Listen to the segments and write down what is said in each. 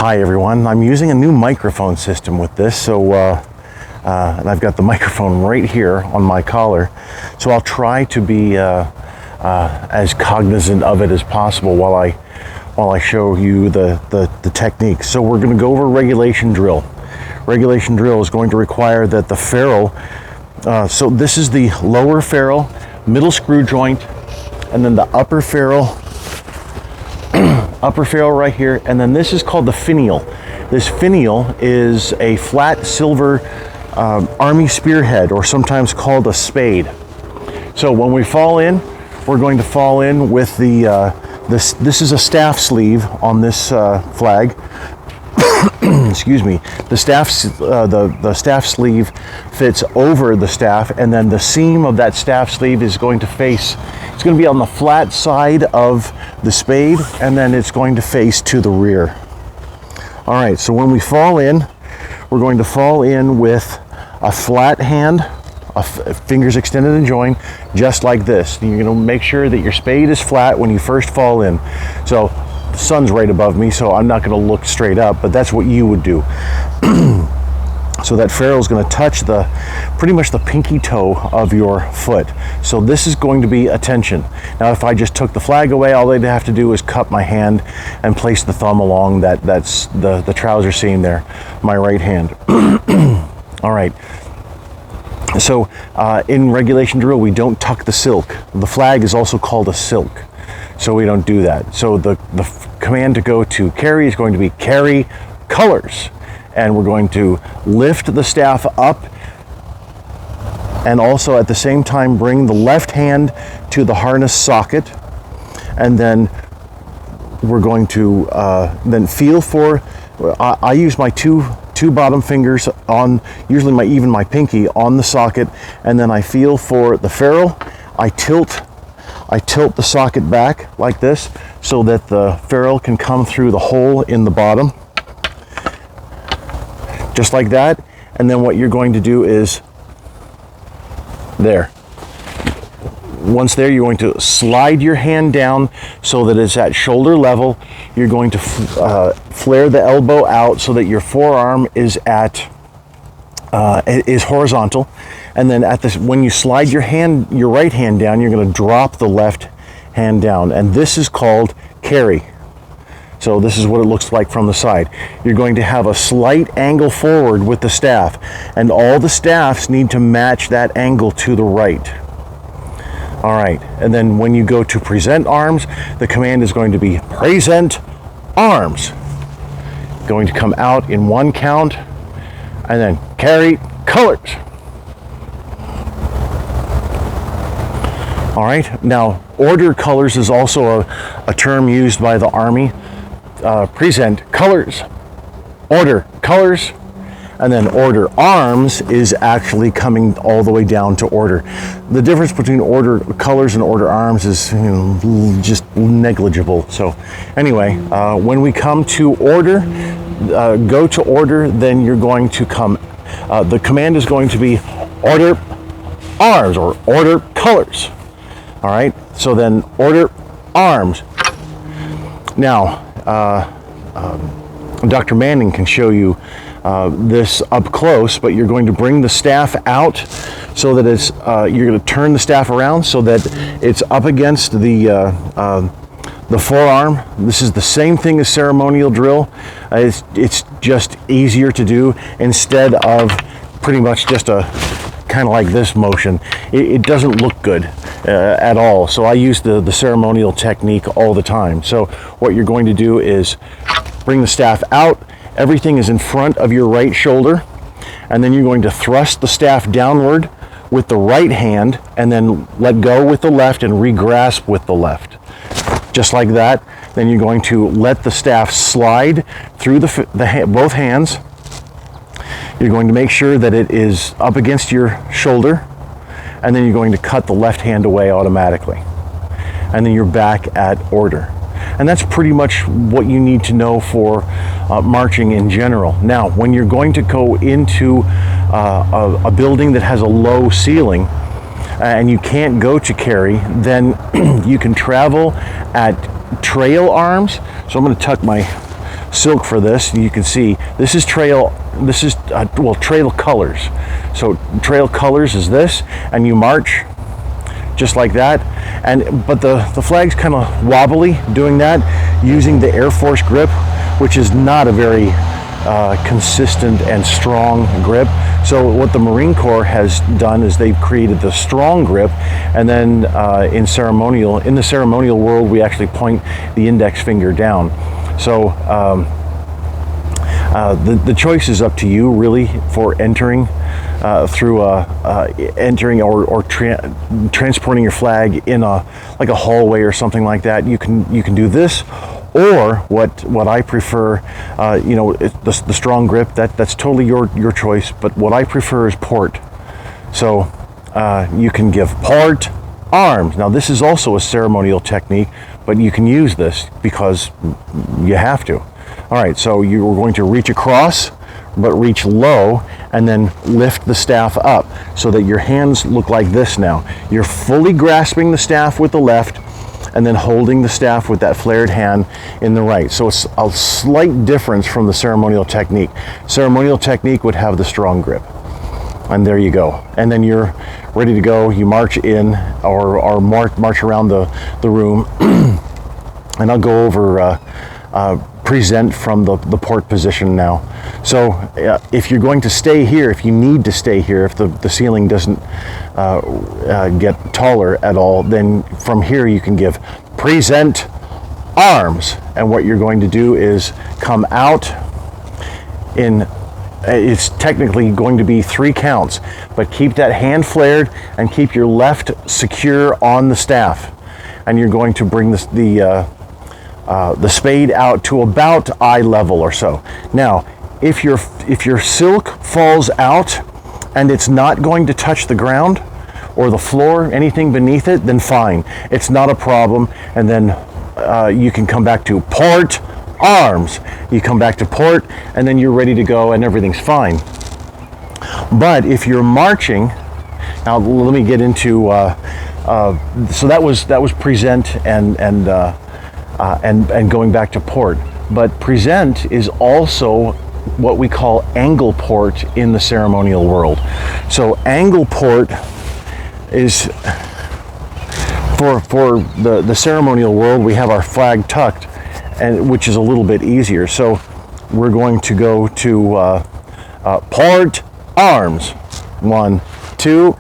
Hi everyone, I'm using a new microphone system with this, so and I've got the microphone right here on my collar, so I'll try to be as cognizant of it as possible while I show you the technique. So we're going to go over regulation drill. Regulation drill is going to require that the ferrule, so this is the lower ferrule, middle screw joint, and then the upper ferrule right here, and then this is called the finial. This finial is a flat silver army spearhead, or sometimes called a spade. So when we fall in, we're going to fall in with this is a staff sleeve on this flag. Excuse me. The staff sleeve fits over the staff, and then the seam of that staff sleeve is going to face. It's going to be on the flat side of the spade, and then it's going to face to the rear. All right. So when we fall in, we're going to fall in with a flat hand, fingers extended and joined, just like this. You're going to make sure that your spade is flat when you first fall in. So the sun's right above me, so I'm not going to look straight up, but that's what you would do. So that ferrule is going to touch pretty much the pinky toe of your foot. So this is going to be attention. Now, if I just took the flag away, all they'd have to do is cup my hand and place the thumb along that's the trouser seam there, my right hand. All right. So in regulation drill, we don't tuck the silk. The flag is also called a silk, so we don't do that. So the command to go to carry is going to be carry colors, and we're going to lift the staff up, and also at the same time bring the left hand to the harness socket, and then we're going to then feel for. I use my two bottom fingers on, usually even my pinky on the socket, and then I feel for the ferrule. I tilt the socket back like this so that the ferrule can come through the hole in the bottom, just like that. And then what you're going to do is there. Once there, you're going to slide your hand down so that it's at shoulder level. You're going to flare the elbow out so that your forearm is is horizontal. And then when you slide your right hand down, you're going to drop the left hand down. And this is called carry. So this is what it looks like from the side. You're going to have a slight angle forward with the staff, and all the staffs need to match that angle to the right. All right, and then when you go to present arms, the command is going to be present arms. Going to come out in one count, and then carry colors. All right, now order colors is also a term used by the Army. Present colors, order colors, and then order arms is actually coming all the way down to order. The difference between order colors and order arms is just negligible. So anyway, when we come to order, go to order, then you're going to come, the command is going to be order arms or order colors. All right, so then order arms. Now, Dr. Manning can show you this up close, but you're going to bring the staff out so that it's you're going to turn the staff around so that it's up against the forearm. This is the same thing as ceremonial drill. It's just easier to do instead of pretty much just a kind of like this motion. It doesn't look good at all. So I use the ceremonial technique all the time. So what you're going to do is bring the staff out. Everything is in front of your right shoulder, and then you're going to thrust the staff downward with the right hand, and then let go with the left and re-grasp with the left. Just like that. Then you're going to let the staff slide through both hands. You're going to make sure that it is up against your shoulder, and then you're going to cut the left hand away automatically. And then you're back at order. And that's pretty much what you need to know for marching in general. Now, when you're going to go into a building that has a low ceiling and you can't go to carry, then you can travel at trail arms. So I'm going to tuck my silk for this. You can see this is trail colors. So trail colors is this, and you march just like that. But the flag's kind of wobbly doing that, using the Air Force grip, which is not a very consistent and strong grip. So what the Marine Corps has done is they've created the strong grip, and then in the ceremonial world, we actually point the index finger down. So the choice is up to you, really, for entering entering or transporting your flag in like a hallway or something like that. You can do this, or what I prefer, the strong grip. That's totally your choice. But what I prefer is port. So you can give port arms. Now this is also a ceremonial technique, but you can use this because you have to. All right, so you're going to reach across, but reach low, and then lift the staff up so that your hands look like this now. You're fully grasping the staff with the left, and then holding the staff with that flared hand in the right. So it's a slight difference from the ceremonial technique. Ceremonial technique would have the strong grip. And there you go. And then you're ready to go. You march in or march around the room. And I'll go over present from the port position now. So if you're going to stay here, if you need to stay here, if the ceiling doesn't get taller at all, then from here you can give present arms. And what you're going to do is come out in, it's technically going to be 3 counts, but keep that hand flared and keep your left secure on the staff. And you're going to bring the spade out to about eye level or so. Now, if your silk falls out and it's not going to touch the ground or the floor, anything beneath it, then fine. It's not a problem. And then you can come back to port arms. You come back to port, and then you're ready to go, and everything's fine. But if you're marching, now let me get into. So that was present and going back to port. But present is also what we call angle port in the ceremonial world. So angle port is for the ceremonial world. We have our flag tucked, and which is a little bit easier. So we're going to go to port arms. 1, 2.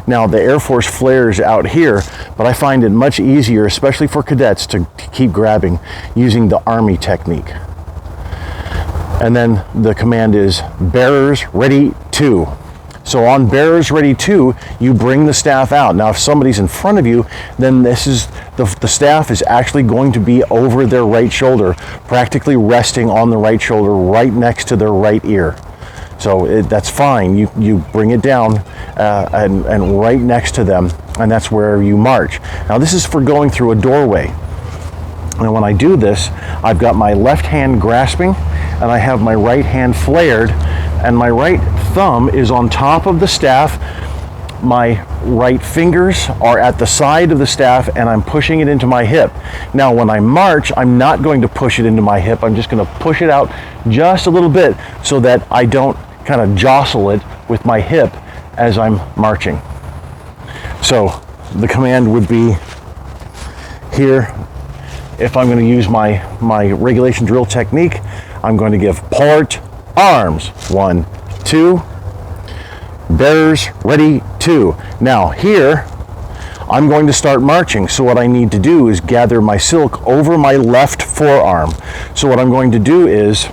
Now the Air Force flares out here, but I find it much easier, especially for cadets, to keep grabbing using the Army technique. And then the command is bearers ready 2. So on bearers ready 2, you bring the staff out. Now if somebody's in front of you, then this is the staff is actually going to be over their right shoulder, practically resting on the right shoulder, right next to their right ear. So that's fine. You bring it down and right next to them, and that's where you march. Now this is for going through a doorway. And when I do this, I've got my left hand grasping, and I have my right hand flared, and my right thumb is on top of the staff. My right fingers are at the side of the staff, and I'm pushing it into my hip. Now when I march, I'm not going to push it into my hip. I'm just going to push it out just a little bit so that I don't kind of jostle it with my hip as I'm marching. So the command would be here. If I'm going to use my regulation drill technique, I'm going to give port arms. 1, 2. Bearers ready 2. Now here I'm going to start marching. So what I need to do is gather my silk over my left forearm. So what I'm going to do is,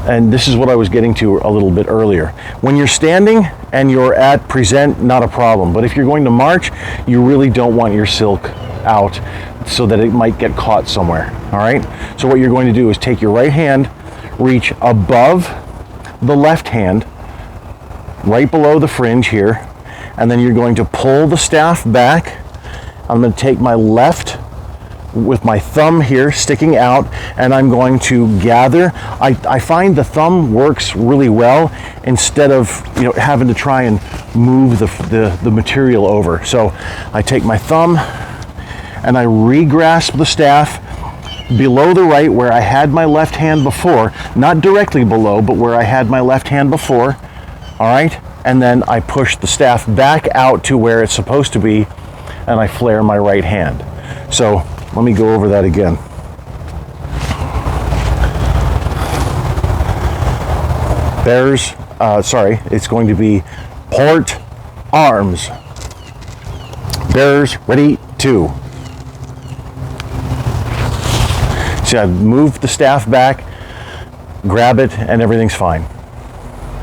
and this is what I was getting to a little bit earlier. When you're standing and you're at present, not a problem. But if you're going to march, you really don't want your silk out so that it might get caught somewhere. All right? So what you're going to do is take your right hand, reach above the left hand, right below the fringe here, and then you're going to pull the staff back. I'm going to take my left with my thumb here sticking out, and I'm going to gather. I find the thumb works really well instead of having to try and move the material over. So I take my thumb and I re-grasp the staff, below the right where I had my left hand before, not directly below, but where I had my left hand before, all right? And then I push the staff back out to where it's supposed to be, and I flare my right hand. So let me go over that again. Bears, it's going to be port, arms. Bears, ready, 2. So I move the staff back, grab it, and everything's fine.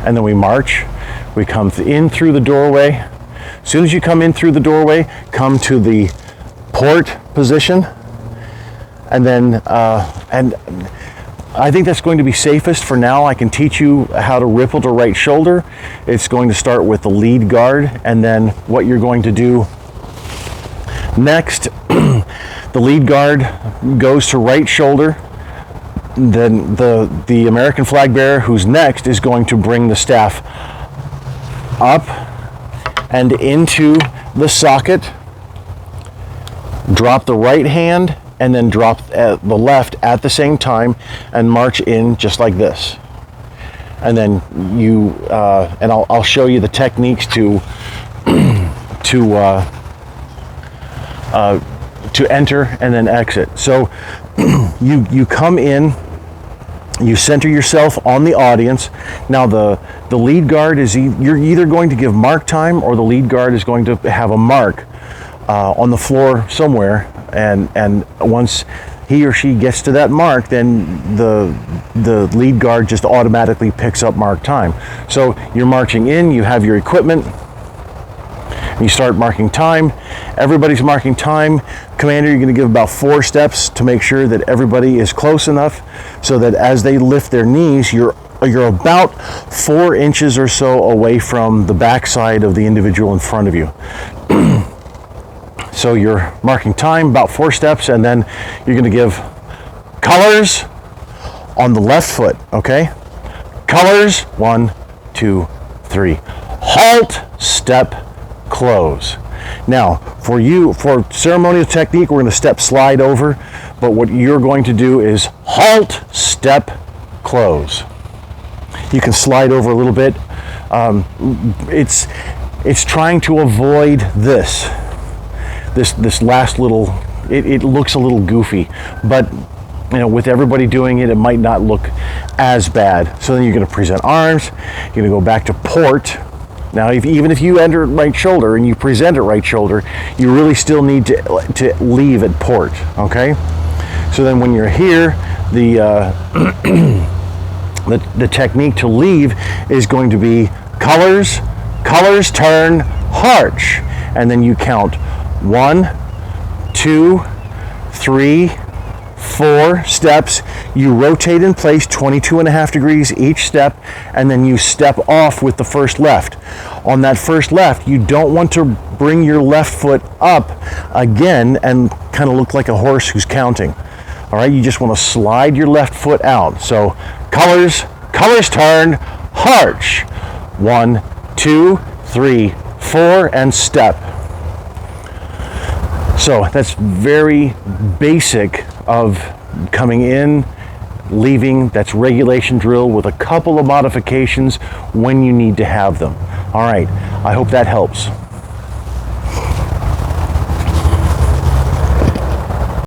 And then we march. We come in through the doorway. As soon as you come in through the doorway, come to the port position. And then, and I think that's going to be safest for now. I can teach you how to ripple to right shoulder. It's going to start with the lead guard, and then what you're going to do next, the lead guard goes to right shoulder. Then the American flag bearer, who's next, is going to bring the staff up and into the socket, drop the right hand, and then drop the left at the same time and march in just like this. And then you, and I'll show you the techniques to enter and then exit. So you come in, you center yourself on the audience. Now the lead guard is, you're either going to give mark time, or the lead guard is going to have a mark on the floor somewhere, and once he or she gets to that mark, then the lead guard just automatically picks up mark time. So you're marching in, you have your equipment, you start marking time. Everybody's marking time. Commander, you're going to give about 4 steps to make sure that everybody is close enough so that as they lift their knees, you're about 4 inches or so away from the backside of the individual in front of you. So you're marking time, about 4 steps, and then you're going to give colors on the left foot, okay? Colors, 1, 2, 3. Halt, step, close. Now, for ceremonial technique, we're going to step, slide over, but what you're going to do is halt, step, close. You can slide over a little bit. It's trying to avoid this last little, it looks a little goofy, but with everybody doing it, it might not look as bad. So then you're going to present arms, you're going to go back to port. Now, even if you enter right shoulder and you present at right shoulder, you really still need to leave at port, okay? So then when you're here, the technique to leave is going to be colors, turn, arch, and then you count 1, 2, 3, 4 steps. You rotate in place 22.5 degrees each step, and then you step off with the first left. On that first left, you don't want to bring your left foot up again and kind of look like a horse who's counting. All right, you just want to slide your left foot out. So colors, turn, arch. 1, 2, 3, 4, and step. So that's very basic of coming in, leaving. That's regulation drill with a couple of modifications when you need to have them. All right, I hope that helps.